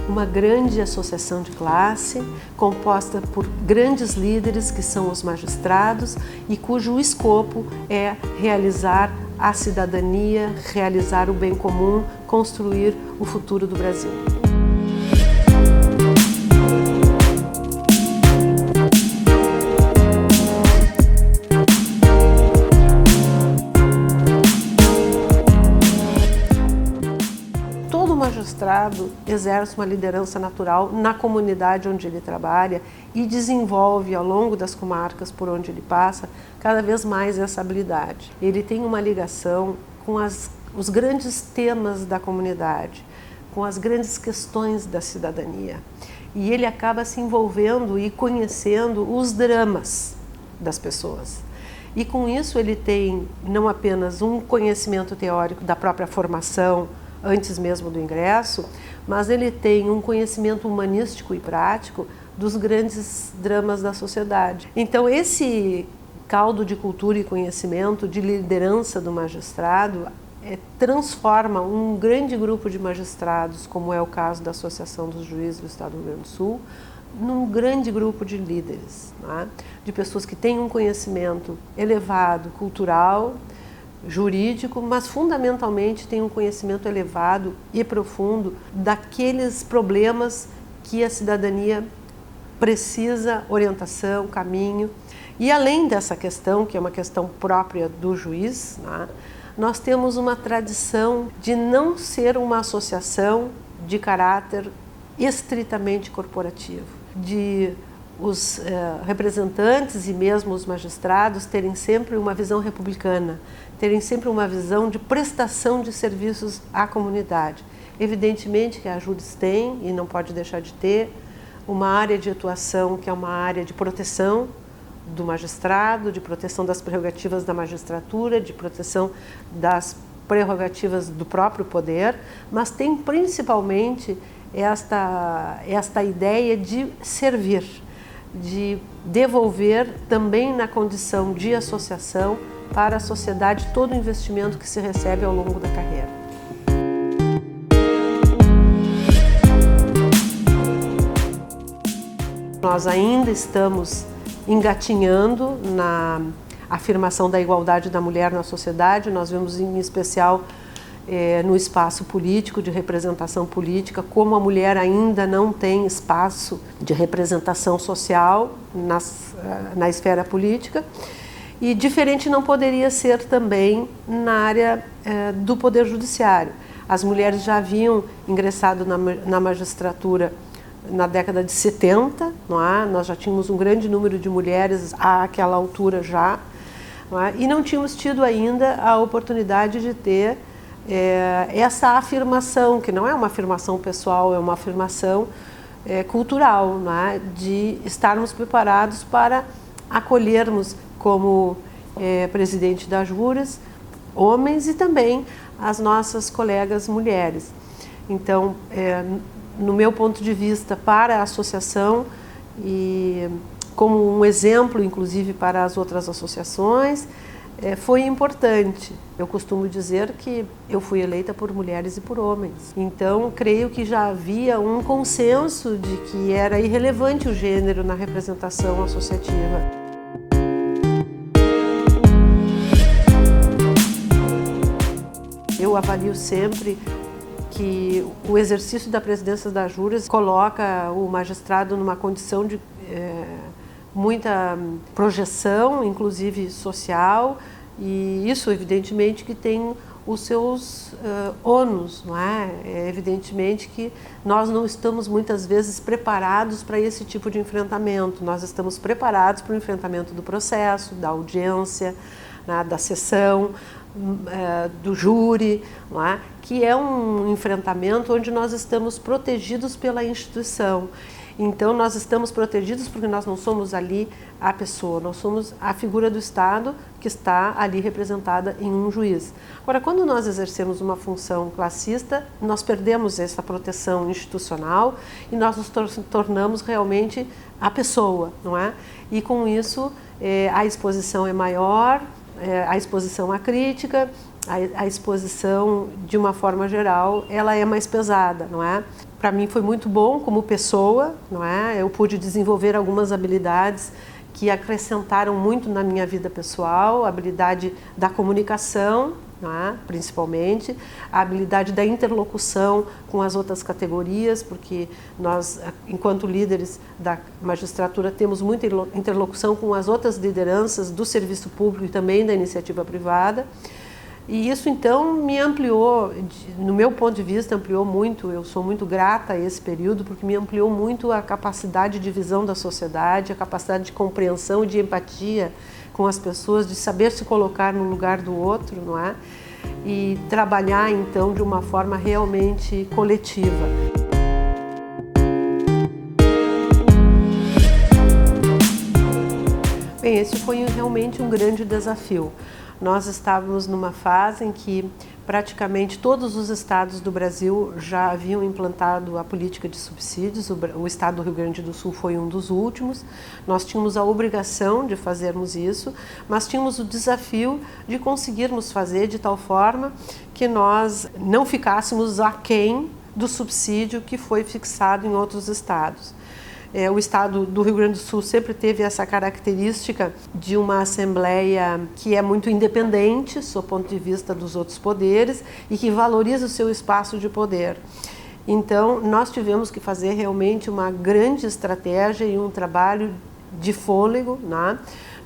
uma grande associação de classe, composta por grandes líderes que são os magistrados e cujo escopo é realizar a cidadania, realizar o bem comum, construir o futuro do Brasil. Todo magistrado exerce uma liderança natural na comunidade onde ele trabalha e desenvolve ao longo das comarcas por onde ele passa cada vez mais essa habilidade. Ele tem uma ligação com os grandes temas da comunidade, com as grandes questões da cidadania. E ele acaba se envolvendo e conhecendo os dramas das pessoas. E com isso ele tem não apenas um conhecimento teórico da própria formação, antes mesmo do ingresso, mas ele tem um conhecimento humanístico e prático dos grandes dramas da sociedade. Então esse caldo de cultura e conhecimento, de liderança do magistrado, transforma um grande grupo de magistrados, como é o caso da Associação dos Juízes do Estado do Rio Grande do Sul, num grande grupo de líderes, né? De pessoas que têm um conhecimento elevado, cultural, jurídico, mas fundamentalmente tem um conhecimento elevado e profundo daqueles problemas que a cidadania precisa orientação, caminho. E além dessa questão, que é uma questão própria do juiz, né, nós temos uma tradição de não ser uma associação de caráter estritamente corporativo, de os representantes e mesmo os magistrados terem sempre uma visão republicana, terem sempre uma visão de prestação de serviços à comunidade. Evidentemente que a Júris tem, e não pode deixar de ter, uma área de atuação que é uma área de proteção do magistrado, de proteção das prerrogativas da magistratura, de proteção das prerrogativas do próprio poder, mas tem principalmente esta ideia de servir, de devolver também na condição de associação para a sociedade todo o investimento que se recebe ao longo da carreira. Nós ainda estamos engatinhando na afirmação da igualdade da mulher na sociedade. Nós vemos em especial no espaço político, de representação política, como a mulher ainda não tem espaço de representação social na esfera política. E diferente não poderia ser também na área do Poder Judiciário. As mulheres já haviam ingressado na magistratura na década de 70, não é? Nós já tínhamos um grande número de mulheres àquela altura já, não é? E não tínhamos tido ainda a oportunidade de ter essa afirmação, que não é uma afirmação pessoal, é uma afirmação cultural, não é? De estarmos preparados para acolhermos como presidente da Júris homens e também as nossas colegas mulheres. Então, no meu ponto de vista, para a associação e como um exemplo, inclusive, para as outras associações, foi importante. Eu costumo dizer que eu fui eleita por mulheres e por homens. Então, creio que já havia um consenso de que era irrelevante o gênero na representação associativa. Eu avalio sempre que o exercício da presidência da Júris coloca o magistrado numa condição de muita projeção, inclusive social, e isso evidentemente que tem os seus ônus, não é? Evidentemente que nós não estamos muitas vezes preparados para esse tipo de enfrentamento. Nós estamos preparados para o enfrentamento do processo, da audiência, né, da sessão, do júri, não é? Que é um enfrentamento onde nós estamos protegidos pela instituição. Então, nós estamos protegidos porque nós não somos ali a pessoa, nós somos a figura do Estado que está ali representada em um juiz. Agora, quando nós exercemos uma função classista, nós perdemos essa proteção institucional e nós nos tornamos realmente a pessoa, não é? E com isso, a exposição é maior, a exposição à crítica, a exposição, de uma forma geral, ela é mais pesada, não é? Para mim foi muito bom como pessoa, não é? Eu pude desenvolver algumas habilidades que acrescentaram muito na minha vida pessoal, a habilidade da comunicação, não é? Principalmente, a habilidade da interlocução com as outras categorias, porque nós, enquanto líderes da magistratura, temos muita interlocução com as outras lideranças do serviço público e também da iniciativa privada. E isso, então, me ampliou, no meu ponto de vista, ampliou muito. Eu sou muito grata a esse período, porque me ampliou muito a capacidade de visão da sociedade, a capacidade de compreensão e de empatia com as pessoas, de saber se colocar no lugar do outro, não é? E trabalhar, então, de uma forma realmente coletiva. Bem, esse foi realmente um grande desafio. Nós estávamos numa fase em que praticamente todos os estados do Brasil já haviam implantado a política de subsídios. O estado do Rio Grande do Sul foi um dos últimos. Nós tínhamos a obrigação de fazermos isso, mas tínhamos o desafio de conseguirmos fazer de tal forma que nós não ficássemos aquém do subsídio que foi fixado em outros estados. O estado do Rio Grande do Sul sempre teve essa característica de uma assembleia que é muito independente, do ponto de vista dos outros poderes, e que valoriza o seu espaço de poder. Então, nós tivemos que fazer realmente uma grande estratégia e um trabalho de fôlego, né?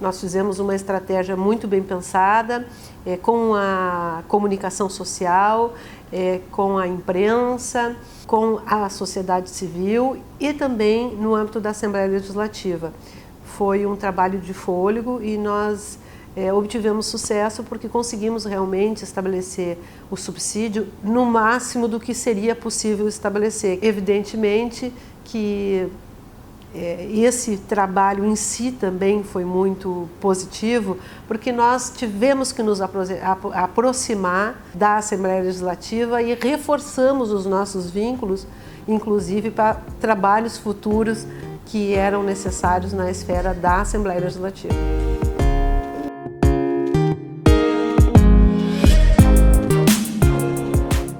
Nós fizemos uma estratégia muito bem pensada, com a comunicação social, com a imprensa, com a sociedade civil e também no âmbito da Assembleia Legislativa. Foi um trabalho de fôlego e nós obtivemos sucesso porque conseguimos realmente estabelecer o subsídio no máximo do que seria possível estabelecer. Evidentemente que esse trabalho em si também foi muito positivo, porque nós tivemos que nos aproximar da Assembleia Legislativa e reforçamos os nossos vínculos, inclusive para trabalhos futuros que eram necessários na esfera da Assembleia Legislativa.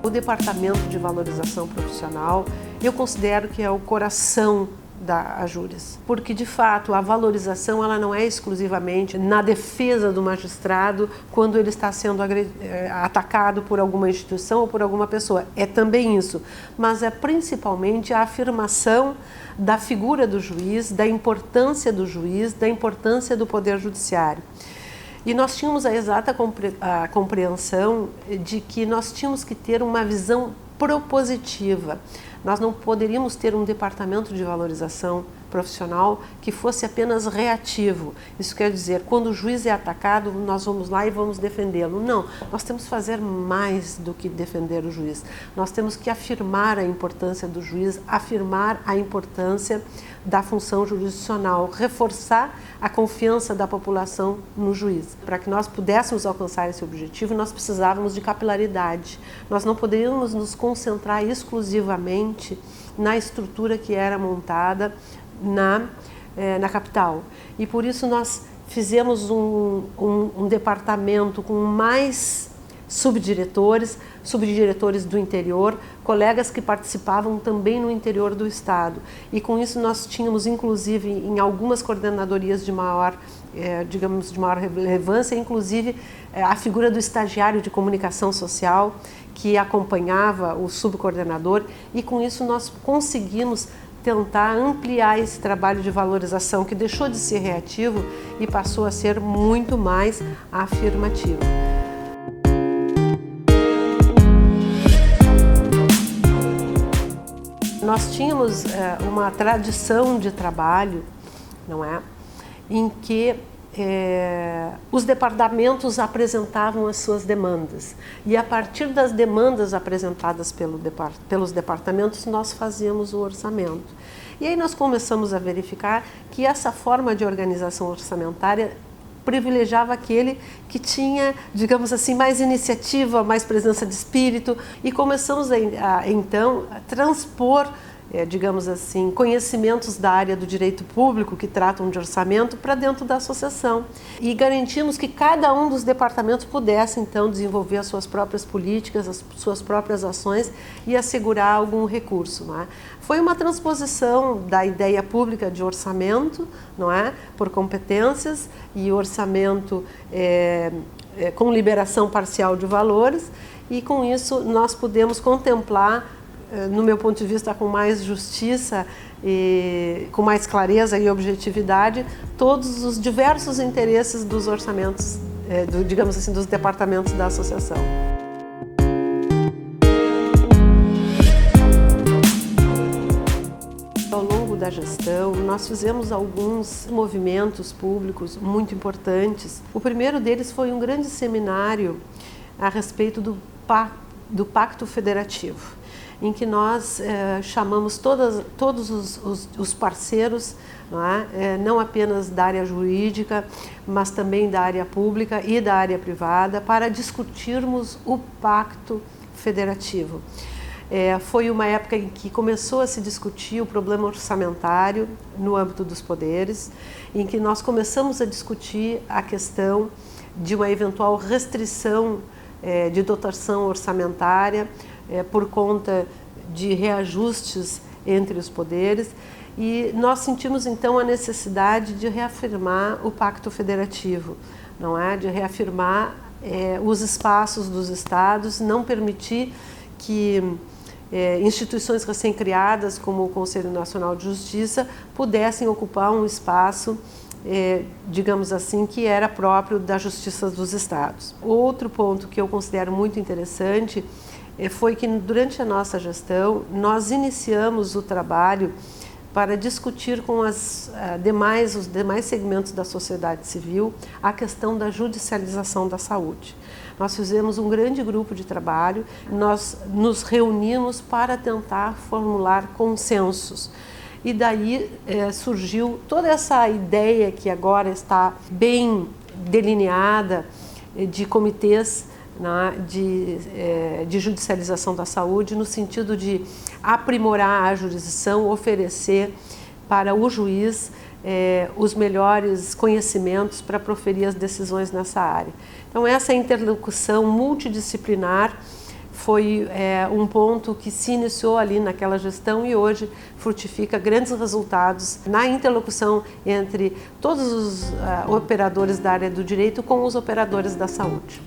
O Departamento de Valorização Profissional, eu considero que é o coração da AJURES, porque de fato a valorização ela não é exclusivamente na defesa do magistrado quando ele está sendo atacado por alguma instituição ou por alguma pessoa, é também isso, mas é principalmente a afirmação da figura do juiz, da importância do juiz, da importância do poder judiciário. E nós tínhamos a exata compreensão de que nós tínhamos que ter uma visão propositiva. Nós não poderíamos ter um departamento de valorização profissional que fosse apenas reativo. Isso quer dizer, quando o juiz é atacado, nós vamos lá e vamos defendê-lo. Não, nós temos que fazer mais do que defender o juiz. Nós temos que afirmar a importância do juiz, afirmar a importância da função jurisdicional, reforçar a confiança da população no juiz. Para que nós pudéssemos alcançar esse objetivo, nós precisávamos de capilaridade. Nós não poderíamos nos concentrar exclusivamente na estrutura que era montada na capital. E por isso nós fizemos um departamento com mais subdiretores do interior, colegas que participavam também no interior do estado. E com isso nós tínhamos, inclusive, em algumas coordenadorias de maior relevância, inclusive a figura do estagiário de comunicação social que acompanhava o subcoordenador, e com isso nós conseguimos tentar ampliar esse trabalho de valorização que deixou de ser reativo e passou a ser muito mais afirmativo. Nós tínhamos uma tradição de trabalho, não é, em que os departamentos apresentavam as suas demandas e a partir das demandas apresentadas pelos departamentos nós fazíamos o orçamento. E aí nós começamos a verificar que essa forma de organização orçamentária privilegiava aquele que tinha, digamos assim, mais iniciativa, mais presença de espírito, e começamos então a transpor digamos assim, conhecimentos da área do direito público que tratam de orçamento para dentro da associação. E garantimos que cada um dos departamentos pudesse, então, desenvolver as suas próprias políticas, as suas próprias ações e assegurar algum recurso, não é? Foi uma transposição da ideia pública de orçamento, não é? Por competências e orçamento com liberação parcial de valores, e com isso nós podemos contemplar, no meu ponto de vista, com mais justiça e com mais clareza e objetividade, todos os diversos interesses dos orçamentos, digamos assim, dos departamentos da associação. Ao longo da gestão, nós fizemos alguns movimentos públicos muito importantes. O primeiro deles foi um grande seminário a respeito do Pacto Federativo, em que nós chamamos todos os parceiros, não apenas da área jurídica, mas também da área pública e da área privada, para discutirmos o Pacto Federativo. Foi uma época em que começou a se discutir o problema orçamentário no âmbito dos poderes, em que nós começamos a discutir a questão de uma eventual restrição de dotação orçamentária por conta de reajustes entre os poderes, e nós sentimos então a necessidade de reafirmar o Pacto Federativo, não é? De reafirmar os espaços dos estados, não permitir que instituições recém-criadas, como o Conselho Nacional de Justiça, pudessem ocupar um espaço, digamos assim, que era próprio da Justiça dos Estados. Outro ponto que eu considero muito interessante foi que, durante a nossa gestão, nós iniciamos o trabalho para discutir com os demais segmentos da sociedade civil a questão da judicialização da saúde. Nós fizemos um grande grupo de trabalho, nós nos reunimos para tentar formular consensos. E daí surgiu toda essa ideia que agora está bem delineada de comitês, né, de judicialização da saúde, no sentido de aprimorar a jurisdição, oferecer para o juiz os melhores conhecimentos para proferir as decisões nessa área. Então, essa interlocução multidisciplinar foi um ponto que se iniciou ali naquela gestão e hoje frutifica grandes resultados na interlocução entre todos os operadores da área do direito com os operadores da saúde.